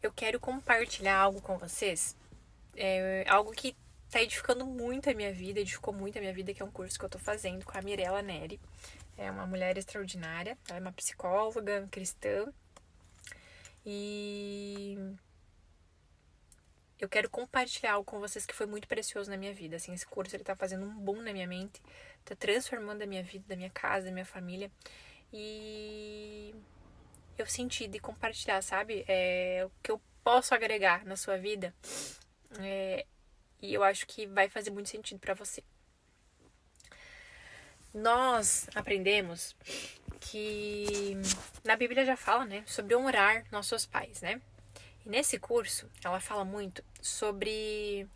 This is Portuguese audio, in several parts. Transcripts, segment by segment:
eu quero compartilhar algo com vocês, algo que tá edificando muito a minha vida, edificou muito a minha vida, que é um curso que eu tô fazendo com a Mirella Neri. É uma mulher extraordinária, ela é uma psicóloga cristã e eu quero compartilhar algo com vocês que foi muito precioso na minha vida. Assim, esse curso ele tá fazendo um boom na minha mente, tá transformando a minha vida, da minha casa, da minha família. E eu senti de compartilhar, sabe? O que eu posso agregar na sua vida. E eu acho que vai fazer muito sentido pra você. Nós aprendemos que na Bíblia já fala, né, sobre honrar nossos pais, né? E nesse curso, ela fala muito sobre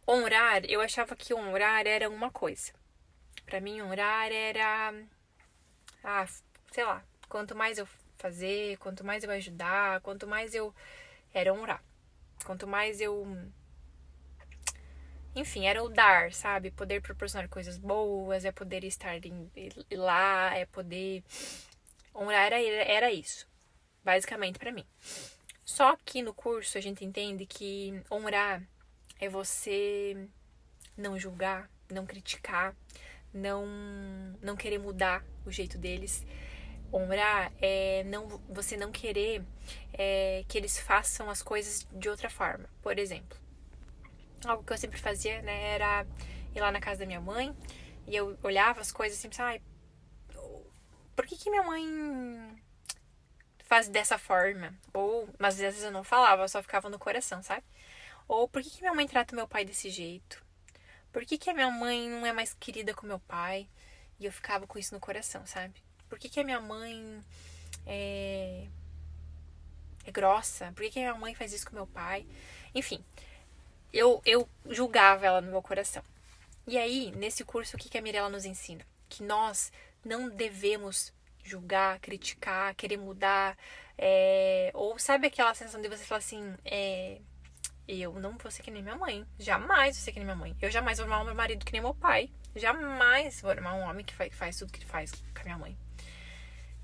honrar. Eu achava que honrar era uma coisa. Pra mim, honrar era, ah, sei lá, quanto mais eu fazer, quanto mais eu ajudar, quanto mais eu era honrar. Quanto mais eu, enfim, era o dar, sabe? Poder proporcionar coisas boas, é poder estar lá, é poder honrar era isso, basicamente pra mim. Só que no curso a gente entende que honrar é você não julgar, não criticar, não querer mudar o jeito deles. Honrar é você não querer que eles façam as coisas de outra forma. Por exemplo, algo que eu sempre fazia, né, era ir lá na casa da minha mãe e eu olhava as coisas assim, ai, por que minha mãe faz dessa forma? Mas às vezes eu não falava, eu só ficava no coração, sabe? Ou por que minha mãe trata meu pai desse jeito? Por que a minha mãe não é mais querida com meu pai? E eu ficava com isso no coração, sabe? Por que a minha mãe é grossa? Por que a minha mãe faz isso com meu pai? Enfim, eu julgava ela no meu coração. E aí, nesse curso, o que a Mirella nos ensina? Que nós não devemos julgar, criticar, querer mudar. Ou sabe aquela sensação de você falar assim, eu não vou ser que nem minha mãe. Jamais vou ser que nem minha mãe. Eu jamais vou amar meu marido que nem meu pai. Jamais vou amar um homem que faz tudo que ele faz com a minha mãe.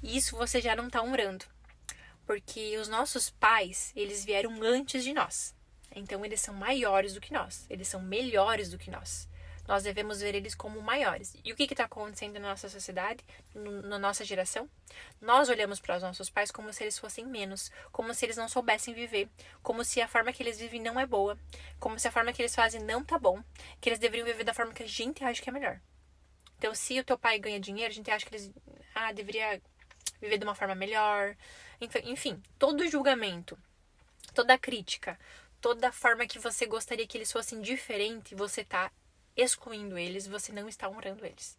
E isso você já não tá honrando. Porque os nossos pais, eles vieram antes de nós. Então eles são maiores do que nós. Eles são melhores do que nós. Nós devemos ver eles como maiores. E o que está acontecendo na nossa sociedade, na nossa geração? Nós olhamos para os nossos pais como se eles fossem menos, como se eles não soubessem viver, como se a forma que eles vivem não é boa, como se a forma que eles fazem não tá bom, que eles deveriam viver da forma que a gente acha que é melhor. Então, se o teu pai ganha dinheiro, a gente acha que eles deveria viver de uma forma melhor. Enfim, todo julgamento, toda crítica, toda forma que você gostaria que eles fossem diferente, você tá excluindo eles, você não está honrando eles.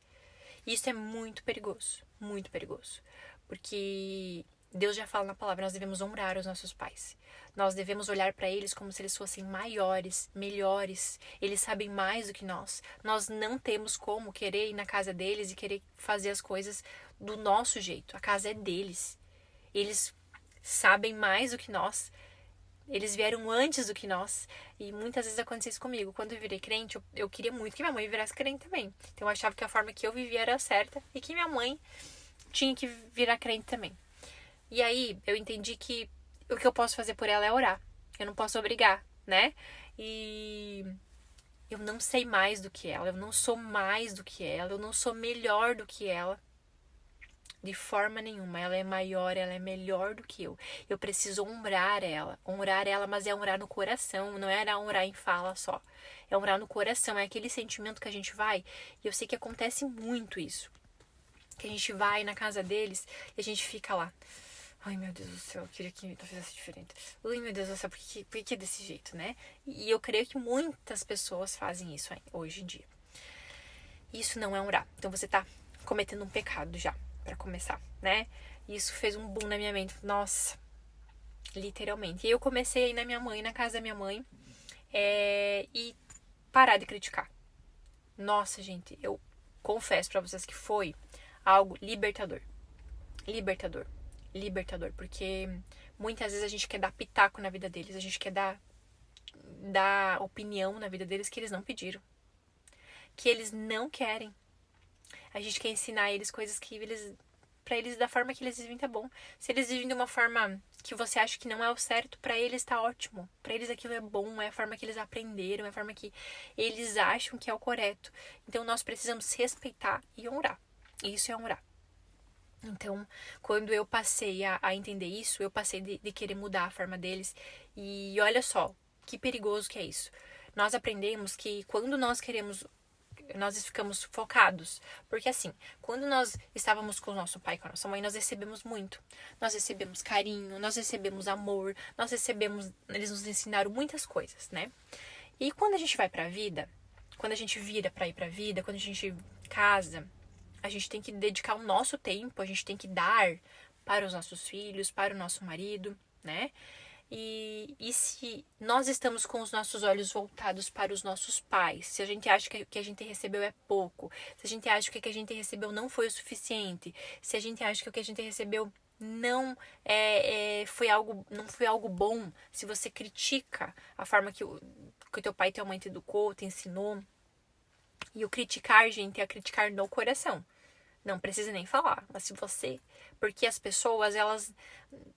Isso é muito perigoso, muito perigoso. Porque Deus já fala na palavra, nós devemos honrar os nossos pais. Nós devemos olhar para eles como se eles fossem maiores, melhores. Eles sabem mais do que nós. Nós não temos como querer ir na casa deles e querer fazer as coisas do nosso jeito. A casa é deles. Eles sabem mais do que nós. Eles vieram antes do que nós. E muitas vezes aconteceu isso comigo. Quando eu virei crente, eu queria muito que minha mãe virasse crente também. Então eu achava que a forma que eu vivia era certa e que minha mãe tinha que virar crente também. E aí eu entendi que o que eu posso fazer por ela é orar. Eu não posso obrigar, né? E eu não sei mais do que ela, eu não sou mais do que ela, eu não sou melhor do que ela. De forma nenhuma. Ela é maior, ela é melhor do que eu. Eu preciso honrar ela. Honrar ela, mas é honrar no coração. Não é honrar em fala só. É honrar no coração. É aquele sentimento que a gente vai. E eu sei que acontece muito isso. Que a gente vai na casa deles e a gente fica lá. Ai, meu Deus do céu, eu queria que fizesse diferente. Ai, meu Deus do céu, por que é desse jeito, né? E eu creio que muitas pessoas fazem isso hoje em dia. Isso não é honrar. Então você tá cometendo um pecado já, pra começar, né? E isso fez um boom na minha mente. Nossa, literalmente. E eu comecei a ir na minha mãe, na casa da minha mãe, e parar de criticar. Nossa, gente, eu confesso pra vocês que foi algo libertador. Libertador. Libertador. Porque muitas vezes a gente quer dar pitaco na vida deles, a gente quer dar opinião na vida deles que eles não pediram. Que eles não querem. A gente quer ensinar eles coisas que eles Pra eles, da forma que eles vivem, tá bom. Se eles vivem de uma forma que você acha que não é o certo, pra eles tá ótimo. Pra eles aquilo é bom, é a forma que eles aprenderam, é a forma que eles acham que é o correto. Então nós precisamos respeitar e honrar. Isso é honrar. Então, quando eu passei a entender isso, eu passei de querer mudar a forma deles. E olha só, que perigoso que é isso. Nós aprendemos que quando nós queremos, nós ficamos focados. Porque assim, quando nós estávamos com o nosso pai e com a nossa mãe, nós recebemos muito. Nós recebemos carinho, nós recebemos amor, nós recebemos, eles nos ensinaram muitas coisas, né? E quando a gente vai pra vida, quando a gente vira pra ir pra vida, quando a gente casa, a gente tem que dedicar o nosso tempo, a gente tem que dar para os nossos filhos, para o nosso marido, né? E se nós estamos com os nossos olhos voltados para os nossos pais, se a gente acha que o que a gente recebeu é pouco, se a gente acha que o que a gente recebeu não foi o suficiente, se a gente acha que o que a gente recebeu não foi algo bom, se você critica a forma que o teu pai e tua mãe te educou, te ensinou, e o criticar, gente, é criticar no coração. Não precisa nem falar, mas se você... Porque as pessoas, elas...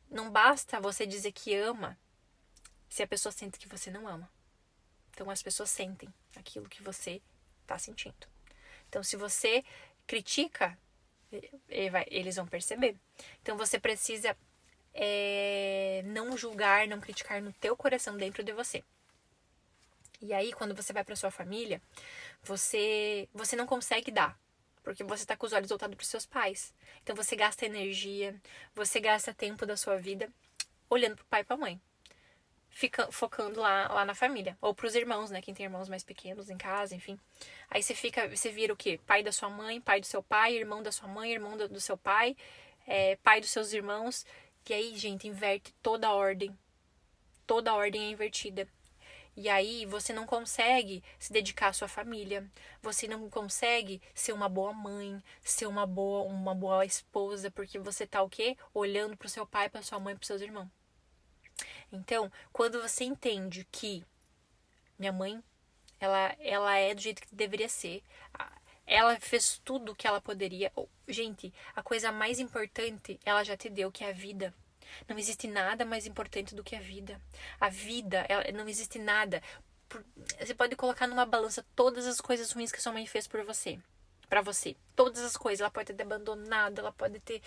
Não basta você dizer que ama se a pessoa sente que você não ama. Então, as pessoas sentem aquilo que você tá sentindo. Então, se você critica, eles vão perceber. Então, você precisa não julgar, não criticar no teu coração, dentro de você. E aí, quando você vai pra sua família, você não consegue dar. Porque você tá com os olhos voltados pros seus pais. Então você gasta energia, você gasta tempo da sua vida olhando pro pai e pra mãe. Focando lá na família. Ou pros irmãos, né? Quem tem irmãos mais pequenos em casa, enfim. Aí você vira o quê? Pai da sua mãe, pai do seu pai, irmão da sua mãe, irmão do seu pai, pai dos seus irmãos. E aí, gente, inverte toda a ordem. Toda a ordem é invertida. E aí você não consegue se dedicar à sua família, você não consegue ser uma boa mãe, ser uma boa esposa, porque você tá o quê? Olhando pro seu pai, pra sua mãe, pros seus irmãos. Então, quando você entende que minha mãe, ela é do jeito que deveria ser, ela fez tudo o que ela poderia. Gente, a coisa mais importante ela já te deu, que é a vida. Não existe nada mais importante do que a vida. A vida, não existe nada. Você pode colocar numa balança todas as coisas ruins que sua mãe fez por você. Pra você. Todas as coisas. Ela pode ter abandonado, ela pode ter...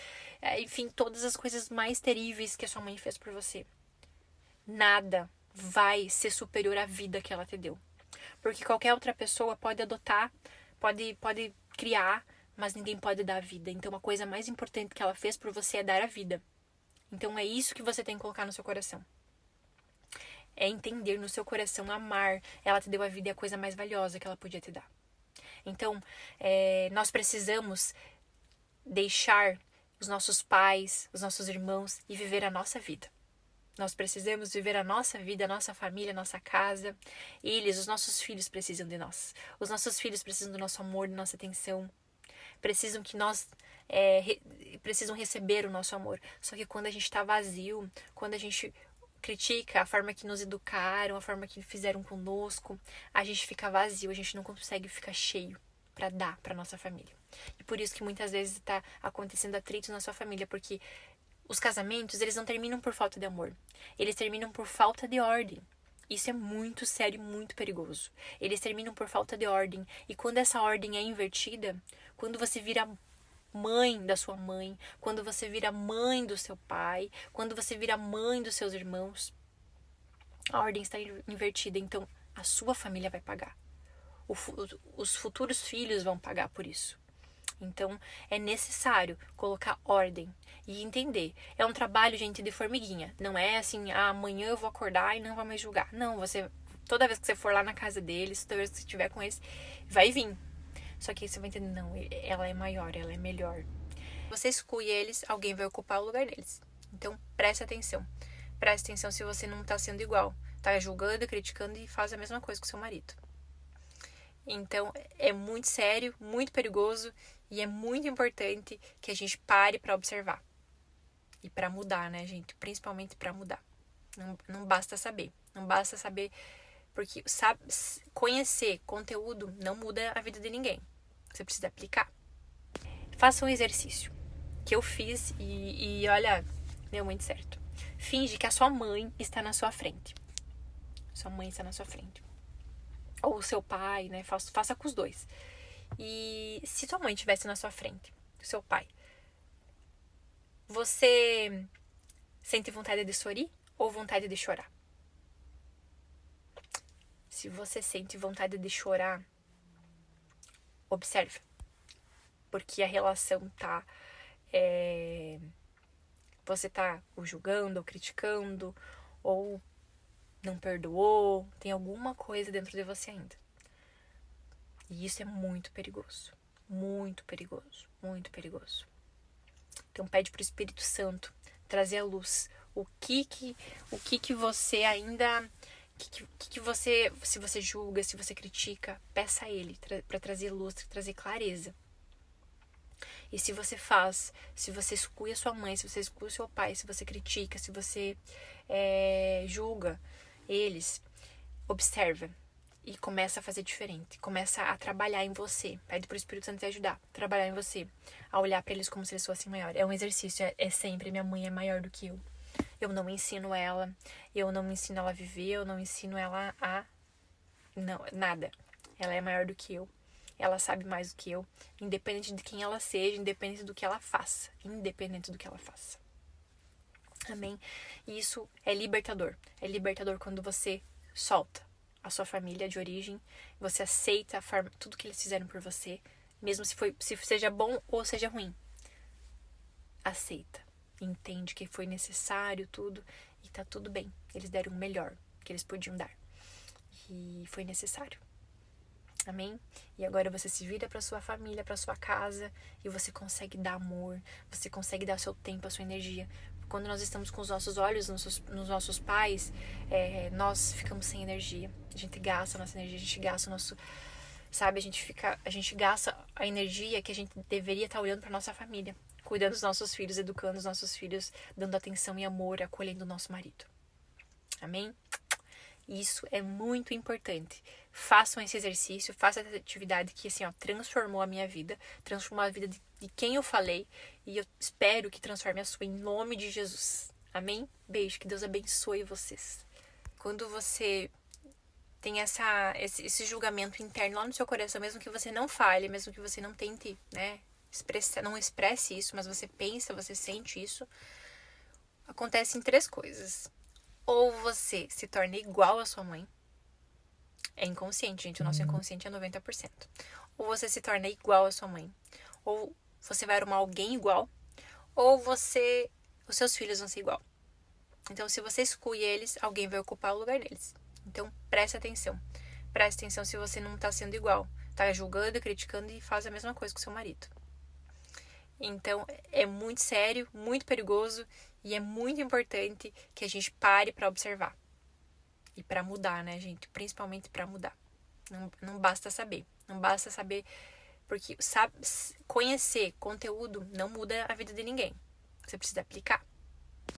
enfim, todas as coisas mais terríveis que a sua mãe fez por você. Nada vai ser superior à vida que ela te deu. Porque qualquer outra pessoa pode adotar, pode criar, mas ninguém pode dar a vida. Então a coisa mais importante que ela fez por você é dar a vida. Então é isso que você tem que colocar no seu coração. É entender no seu coração, amar. Ela te deu a vida e a coisa mais valiosa que ela podia te dar. Então, nós precisamos deixar os nossos pais, os nossos irmãos e viver a nossa vida. Nós precisamos viver a nossa vida, a nossa família, a nossa casa. Eles, os nossos filhos, precisam de nós. Os nossos filhos precisam do nosso amor, da nossa atenção. Precisam que nós precisam receber o nosso amor. Só que quando a gente está vazio, quando a gente critica a forma que nos educaram, a forma que fizeram conosco, a gente fica vazio, a gente não consegue ficar cheio para dar para nossa família. E por isso que muitas vezes está acontecendo atritos na sua família, porque os casamentos, eles não terminam por falta de amor. Eles terminam por falta de ordem. Isso é muito sério e muito perigoso. Eles terminam por falta de ordem. E quando essa ordem é invertida, quando você vira mãe da sua mãe, quando você vira mãe do seu pai, quando você vira mãe dos seus irmãos, a ordem está invertida. Então, a sua família vai pagar. Os futuros filhos vão pagar por isso. Então, é necessário colocar ordem e entender. É um trabalho, gente, de formiguinha. Não é assim, amanhã eu vou acordar e não vou mais julgar. Não, toda vez que você for lá na casa deles, toda vez que você estiver com eles, vai vir. Só que aí você vai entender, não, ela é maior, ela é melhor. Você exclui eles, alguém vai ocupar o lugar deles. Então, preste atenção. Preste atenção se você não tá sendo igual. Tá julgando, criticando e faz a mesma coisa com seu marido. Então, é muito sério, muito perigoso e é muito importante que a gente pare para observar. E para mudar, né, gente? Principalmente para mudar. Não basta saber. Não basta saber, porque conhecer conteúdo não muda a vida de ninguém. Você precisa aplicar. Faça um exercício. que eu fiz e olha, deu muito certo. Finge que a sua mãe está na sua frente. Sua mãe está na sua frente. Ou o seu pai, né? Faça com os dois. E se sua mãe estivesse na sua frente, seu pai, você sente vontade de sorrir ou vontade de chorar? Se você sente vontade de chorar, observe. Porque a relação tá... você tá o julgando, ou criticando, ou não perdoou, tem alguma coisa dentro de você ainda. E isso é muito perigoso. Muito perigoso. Muito perigoso. Então pede pro Espírito Santo trazer a luz. O que você ainda... que você... Se você julga, se você critica, peça a Ele para trazer luz, trazer clareza. E se você faz, se você exclui a sua mãe, se você exclui o seu pai, se você critica, se você julga eles, observa e começa a fazer diferente. Começa a trabalhar em você. Pede pro Espírito Santo te ajudar. Trabalhar em você. A olhar pra eles como se eles fossem maiores. É um exercício. É sempre. Minha mãe é maior do que eu. Eu não ensino ela. Eu não ensino ela a viver. Eu não ensino ela a... Não, nada. Ela é maior do que eu. Ela sabe mais do que eu. Independente de quem ela seja. Independente do que ela faça. Independente do que ela faça. Amém? E isso é libertador. É libertador quando você solta a sua família de origem, você aceita tudo que eles fizeram por você, mesmo se seja bom ou seja ruim. Aceita. Entende que foi necessário tudo e tá tudo bem. Eles deram o melhor que eles podiam dar. E foi necessário. Amém? E agora você se vira para sua família, para sua casa, e você consegue dar amor, você consegue dar o seu tempo, a sua energia. Quando nós estamos com os nossos olhos nos nossos pais, nós ficamos sem energia. A gente gasta a nossa energia, a gente gasta o nosso... Sabe, a gente gasta a energia que a gente deveria estar olhando para nossa família, cuidando dos nossos filhos, educando os nossos filhos, dando atenção e amor, acolhendo o nosso marido. Amém? Isso é muito importante. Façam esse exercício, façam essa atividade que, assim, ó, transformou a minha vida, transformou a vida de quem eu falei, e eu espero que transforme a sua, em nome de Jesus. Amém? Beijo, que Deus abençoe vocês. Quando você tem esse julgamento interno lá no seu coração, mesmo que você não fale, mesmo que você não tente, né, não expresse isso, mas você pensa, você sente isso, acontecem 3 coisas. Ou você se torna igual à sua mãe. É inconsciente, gente. O nosso inconsciente é 90%. Ou você se torna igual à sua mãe. Ou você vai arrumar alguém igual. Ou os seus filhos vão ser igual. Então, se você exclui eles, alguém vai ocupar o lugar deles. Então, preste atenção. Preste atenção se você não tá sendo igual. Tá julgando, criticando e faz a mesma coisa com seu marido. Então, é muito sério, muito perigoso e é muito importante que a gente pare para observar. E para mudar, né, gente? Principalmente para mudar. Não basta saber. Não basta saber, porque conhecer conteúdo não muda a vida de ninguém. Você precisa aplicar.